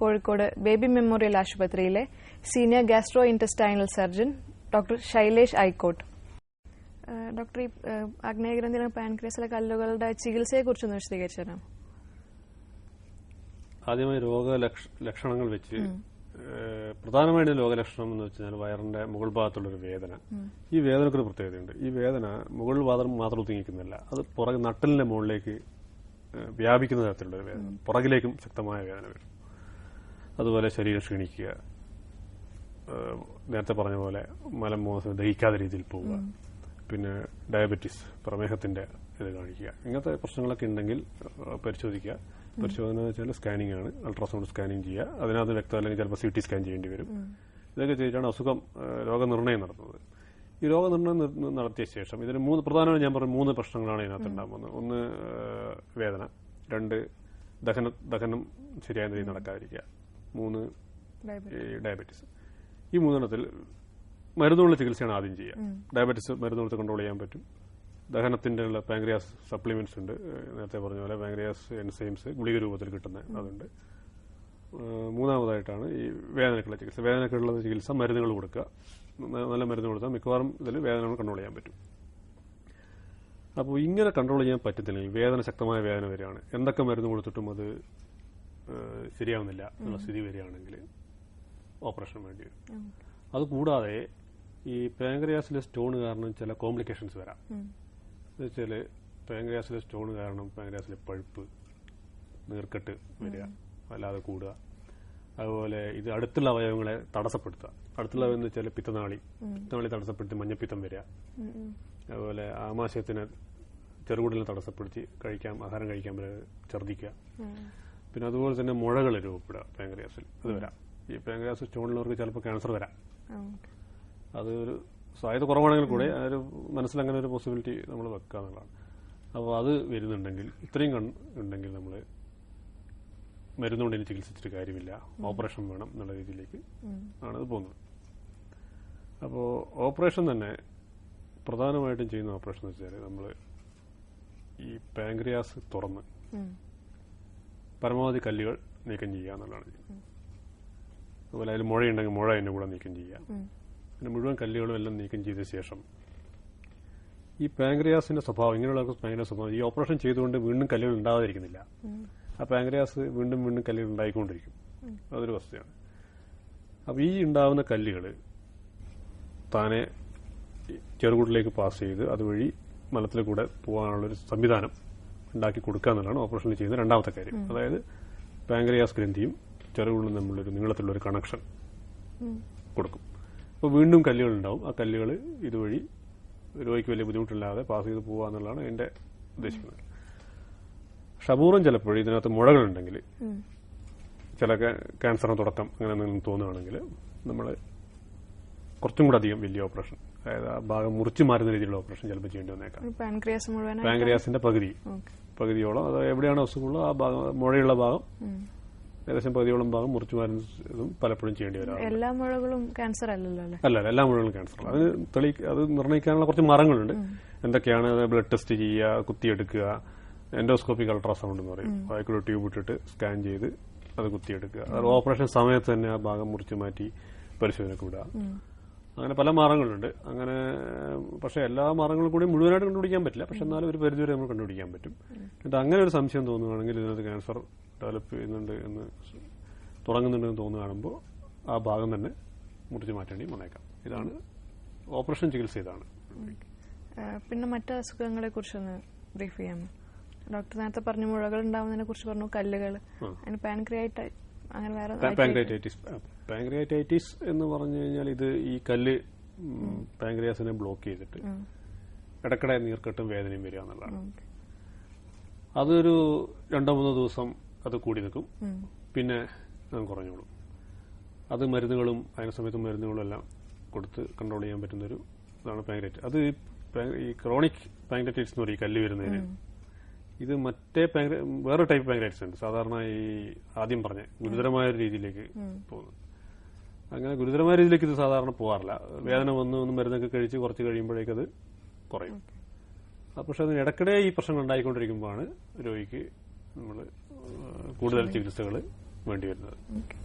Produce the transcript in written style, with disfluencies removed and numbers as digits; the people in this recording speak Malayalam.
കോഴിക്കോട് ബേബി മെമ്മോറിയൽ ആശുപത്രിയിലെ senior gastro intestinal surgeon doctor Shailesh Aikot. Doctor, ഈ ആഗ്നേയഗ്രന്ഥിയിലെ പാൻക്രിയാസിലെ കല്ലുകളുടെ ചികിത്സയെക്കുറിച്ചൊന്ന് വിശദീകരിച്ചു തരാം. ആദ്യമായി രോഗലക്ഷണങ്ങൾ വെച്ച് പ്രധാനമായിട്ടും രോഗലക്ഷണം എന്ന് വെച്ചാൽ വയറിന്റെ മുകൾ ഭാഗത്തുള്ളൊരു വേദന. ഈ വേദനക്കൊരു പ്രത്യേകതയുണ്ട്. ഈ വേദന മുകൾ ഭാഗം മാത്രം ഒതുങ്ങിക്കുന്നില്ല, അത് പുറകെ നട്ടലിന്റെ മുകളിലേക്ക് വ്യാപിക്കുന്ന തരത്തിലുള്ളൊരു വേദന, പുറകിലേക്കും ശക്തമായ വേദന വരും. അതുപോലെ ശരീരം ക്ഷീണിക്കുക, നേരത്തെ പറഞ്ഞ പോലെ മലമൂത്ര ദഹിക്കാത്ത രീതിയിൽ പോവുക, പിന്നെ ഡയബറ്റീസ്, പ്രമേഹത്തിന്റെ ഇത് കാണിക്കുക. ഇങ്ങനത്തെ പ്രശ്നങ്ങളൊക്കെ ഉണ്ടെങ്കിൽ പരിശോധിക്കുക. പരിശോധന എന്ന് വെച്ചാൽ സ്കാനിംഗ് ആണ്, അൾട്രാസൗണ്ട് സ്കാനിംഗ് ചെയ്യുക. അതിനകത്ത് വ്യക്തമല്ലെങ്കിൽ ചിലപ്പോൾ CT സ്കാൻ ചെയ്യേണ്ടി വരും. ഇതൊക്കെ ചെയ്തിട്ടാണ് രോഗനിർണയം നടത്തുന്നത്. ഈ രോഗനിർണയം നടത്തിയ ശേഷം ഇതിന് പ്രധാനമായും ഞാൻ പറഞ്ഞ 3 പ്രശ്നങ്ങളാണ് ഇതിനകത്ത് ഉണ്ടാകുന്നത്. ഒന്ന് വേദന, 2 ദഹനം ശരിയായ രീതിയിൽ നടക്കാതിരിക്കുക, 3 ഡയബറ്റീസ്. ഈ 3 മരുന്നുകളുടെ ചികിത്സയാണ് ആദ്യം ചെയ്യുക. ഡയബറ്റീസ് മരുന്ന് കൊടുത്ത് കൺട്രോൾ ചെയ്യാൻ പറ്റും. ദഹനത്തിന്റെ ഉള്ള പാങ്ക്രിയാസ് സപ്ലിമെന്റ്സ് ഉണ്ട്, നേരത്തെ പറഞ്ഞ പോലെ പാങ്ക്രിയാസ് എൻസൈംസ് ഗുളിക രൂപത്തിൽ കിട്ടുന്ന അതുണ്ട്. 3ാമതായിട്ടാണ് ഈ വേദനക്കുള്ള ചികിത്സ. വേദനക്കുള്ള ചികിത്സ മരുന്നുകൾ കൊടുക്കുക. നല്ല മരുന്ന് കൊടുത്താൽ മിക്കവാറും ഇതിൽ വേദനകൾ കൺട്രോൾ ചെയ്യാൻ പറ്റും. അപ്പോൾ ഇങ്ങനെ കൺട്രോൾ ചെയ്യാൻ പറ്റത്തില്ലെങ്കിൽ, ശക്തമായ വേദന വരികയാണ്, എന്തൊക്കെ മരുന്ന് കൊടുത്തിട്ടും അത് ശരിയാവുന്നില്ല എന്നുള്ള സ്ഥിതി വരികയാണെങ്കിൽ ഓപ്പറേഷൻ വേണ്ടി വരും. അതുകൂടാതെ ഈ പാങ്ക്രിയാസിലെ സ്റ്റോൺ കാരണം ചില കോംപ്ലിക്കേഷൻസ് വരാം. എന്നുവെച്ചാൽ പാങ്ക്രിയാസിലെ സ്റ്റോൺ കാരണം പാങ്ക്രിയാസിലെ പഴുപ്പ്, നീർക്കെട്ട് വരിക, അല്ലാതെ കൂടുക. അതുപോലെ ഇത് അടുത്തുള്ള അവയവങ്ങളെ തടസ്സപ്പെടുത്തുക. അടുത്തുള്ള അവയവം എന്ന് വെച്ചാൽ പിത്തനാളി തടസ്സപ്പെടുത്തി മഞ്ഞപ്പിത്തം വരിക. അതുപോലെ ആമാശയത്തിന് ചെറുകുടലിനെ തടസ്സപ്പെടുത്തി ആഹാരം കഴിക്കാൻ ഛർദ്ദിക്കുക. പിന്നെ അതുപോലെ തന്നെ മുഴകൾ രൂപപ്പെടുക പാങ്ക്രിയാസിൽ, അത് വരാം. ഈ പാങ്ക്രിയാസ് സ്റ്റോണിലുള്ളവർക്ക് ചിലപ്പോൾ ക്യാൻസർ വരാം. അതൊരു സാധ്യത കുറവാണെങ്കിൽ കൂടെ ഒരു മനസ്സിലങ്ങനെ ഒരു പോസിബിലിറ്റി നമ്മൾ വെക്കുക എന്നുള്ളതാണ്. അപ്പോൾ അത് വരുന്നുണ്ടെങ്കിൽ, ഇത്രയും ഉണ്ടെങ്കിൽ നമ്മൾ മരുന്നുകൊണ്ട് ഇനി ചികിത്സിച്ചിട്ട് കാര്യമില്ല, ഓപ്പറേഷൻ വേണം എന്നുള്ള രീതിയിലേക്ക് ആണത് പോകുന്നത്. അപ്പോൾ ഓപ്പറേഷൻ തന്നെ പ്രധാനമായിട്ടും ചെയ്യുന്ന ഓപ്പറേഷൻ എന്ന് വെച്ചാൽ നമ്മൾ ഈ പാങ്ക്രിയാസ് തുറന്ന് പരമാവധി കല്ലുകൾ നീക്കം ചെയ്യുക എന്നുള്ളതാണ്. അതുപോലെ അതിൽ മുഴയുണ്ടെങ്കിൽ മുഴ അതിൻ്റെ കൂടെ നീക്കം ചെയ്യുക. പിന്നെ മുഴുവൻ കല്ലുകളും എല്ലാം നീക്കം ചെയ്ത ശേഷം ഈ പാങ്ക്രിയാസിന്റെ സ്വഭാവം, ഇങ്ങനെയുള്ള പാങ്ക്രിയാസ് സ്വഭാവം, ഈ ഓപ്പറേഷൻ ചെയ്തുകൊണ്ട് വീണ്ടും കല്ലുകൾ ഉണ്ടാവാതിരിക്കുന്നില്ല. ആ പാങ്ക്രിയാസ് വീണ്ടും വീണ്ടും കല്ലുകൾ ഉണ്ടായിക്കൊണ്ടിരിക്കും. അതൊരു വസ്തുതയാണ്. അപ്പോൾ ഈ ഉണ്ടാവുന്ന കല്ലുകൾ താനെ ചെറുകുടലിലേക്ക് പാസ് ചെയ്ത് അതുവഴി മലത്തിൽ കൂടെ പോകാനുള്ളൊരു സംവിധാനം ഉണ്ടാക്കി കൊടുക്കുക എന്നുള്ളതാണ് ഓപ്പറേഷനിൽ ചെയ്യുന്ന 2ാമത്തെ കാര്യം. അതായത് പാങ്ക്രിയാസ് ഗ്രന്ഥിയും ചെറുകുടലും തമ്മിലൊരു നീളത്തിലുള്ളൊരു കണക്ഷൻ കൊടുക്കും. അപ്പോൾ വീണ്ടും കല്ലുകൾ ഉണ്ടാവും. ആ കല്ലുകൾ ഇതുവഴി രോഗിക്ക് വലിയ ബുദ്ധിമുട്ടില്ലാതെ പാസ് ചെയ്ത് പോകുക എന്നുള്ളതാണ് എന്റെ ഉദ്ദേശിക്കുന്നത്. ഷബൂറും ചിലപ്പോൾ ഇതിനകത്ത് മുഴകളുണ്ടെങ്കിൽ, ചില ക്യാൻസറിന് തുടക്കം അങ്ങനെ എന്തെങ്കിലും തോന്നുകയാണെങ്കിൽ നമ്മൾ കുറച്ചും കൂടെ അധികം വലിയ ഓപ്പറേഷൻ, അതായത് ആ ഭാഗം മുറിച്ചു മാറുന്ന രീതിയിലുള്ള ഓപ്പറേഷൻ ചിലപ്പോൾ ചെയ്യേണ്ടി വന്നേക്കാം. പാങ്ക്രിയാസിന്റെ പകുതിയോളം, അത് എവിടെയാണ് അസുഖമുള്ളത് ആ ഭാഗം, മുഴയുള്ള ഭാഗം ഏകദേശം പകുതിയോളം ഭാഗം മുറിച്ചു മാറുന്നതും പലപ്പോഴും ചെയ്യേണ്ടി വരാം. എല്ലാ മുഴകളും ക്യാൻസർ അല്ലല്ലോ? അല്ല, എല്ലാ മുഴകളും ക്യാൻസർ. അത് നിർണ്ണയിക്കാനുള്ള കുറച്ച് മാർഗങ്ങളുണ്ട്. എന്തൊക്കെയാണ്? ബ്ലഡ് ടെസ്റ്റ് ചെയ്യുക, കുത്തിയെടുക്കുക, എൻഡോസ്കോപ്പിക് അൾട്രാസൗണ്ട് എന്ന് പറയും. വായിക്കുള്ള ട്യൂബ് ഇട്ടിട്ട് സ്കാൻ ചെയ്ത് അത് കുത്തിയെടുക്കുക. അത് ഓപ്പറേഷൻ സമയത്ത് തന്നെ ആ ഭാഗം മുറിച്ചു മാറ്റി പരിശോധനയ്ക്ക് വിടുക. അങ്ങനെ പല മാർഗങ്ങളുണ്ട്. അങ്ങനെ പക്ഷെ എല്ലാ മാർഗങ്ങളും കൂടി മുഴുവനായിട്ട് കണ്ടുപിടിക്കാൻ പറ്റില്ല. പക്ഷെ എന്നാലും ഒരു പരിധിവരെ നമ്മൾ കണ്ടുപിടിക്കാൻ പറ്റും. എന്നിട്ട് അങ്ങനെ ഒരു സംശയം തോന്നുകയാണെങ്കിൽ ഇതിനകത്ത് ക്യാൻസർ ഡെവലപ്പ് ചെയ്യുന്നുണ്ട് എന്ന് തുടങ്ങുന്നുണ്ടെന്ന് തോന്നുക കാണുമ്പോൾ ആ ഭാഗം തന്നെ മുറിച്ചു മാറ്റേണ്ടി വന്നേക്കാം. ഇതാണ് ഓപ്പറേഷൻ ചികിത്സ. ഇതാണ്. പിന്നെ മറ്റു അസുഖങ്ങളെ കുറിച്ചൊന്ന് ബ്രീഫ് ചെയ്യാമോ? ഡോക്ടർ നേരത്തെ പറഞ്ഞു മുഴകൾ ഉണ്ടാവുന്നതിനെ കുറിച്ച് പറഞ്ഞു, കല്ലുകൾ, അതിന് അങ്ങനെ വേറെ പാങ്ക്രിയാറ്റൈറ്റിസ് എന്ന് പറഞ്ഞു കഴിഞ്ഞാൽ ഇത് ഈ കല്ല് പാങ്ക്രിയാസിനെ ബ്ലോക്ക് ചെയ്തിട്ട് ഇടയ്ക്കിടെ നീർക്കെട്ടും വേദനയും വരിക എന്നുള്ളതാണ്. അതൊരു 2-3 ദിവസം അത് കൂടി നിൽക്കും, പിന്നെ കുറഞ്ഞോളും. അത് മരുന്നുകളും അതിന് സമയത്ത് മരുന്നുകളും എല്ലാം കൊടുത്ത് കൺട്രോൾ ചെയ്യാൻ പറ്റുന്നൊരു ഇതാണ് പാങ്ക്രിയാറ്റൈറ്റിസ്. അത് ഈ ക്രോണിക് പാങ്ക്രിയാറ്റൈറ്റിസ് എന്ന് പറയും, ഈ കല്ല് വരുന്നതിന്. ഇത് മറ്റേ വേറെ ടൈപ്പ് പാങ്ക്രിയാറ്റൈറ്റിസ് ഉണ്ട്. സാധാരണ ഈ ആദ്യം പറഞ്ഞ ഗുരുതരമായ ഒരു രീതിയിലേക്ക് പോകുന്നത്. അങ്ങനെ ഗുരുതരമായ രീതിയിലേക്ക് ഇത് സാധാരണ പോകാറില്ല. വേദന വന്ന് മരുന്നൊക്കെ കഴിച്ച് കുറച്ച് കഴിയുമ്പോഴേക്കത് കുറയും. പക്ഷെ അതിന് ഇടയ്ക്കിടെ ഈ പ്രശ്നങ്ങൾ ഉണ്ടായിക്കൊണ്ടിരിക്കുമ്പോഴാണ് രോഗിക്ക് നമ്മൾ കൂടുതൽ ചികിത്സകൾ വേണ്ടി വരുന്നത്. ഓക്കെ.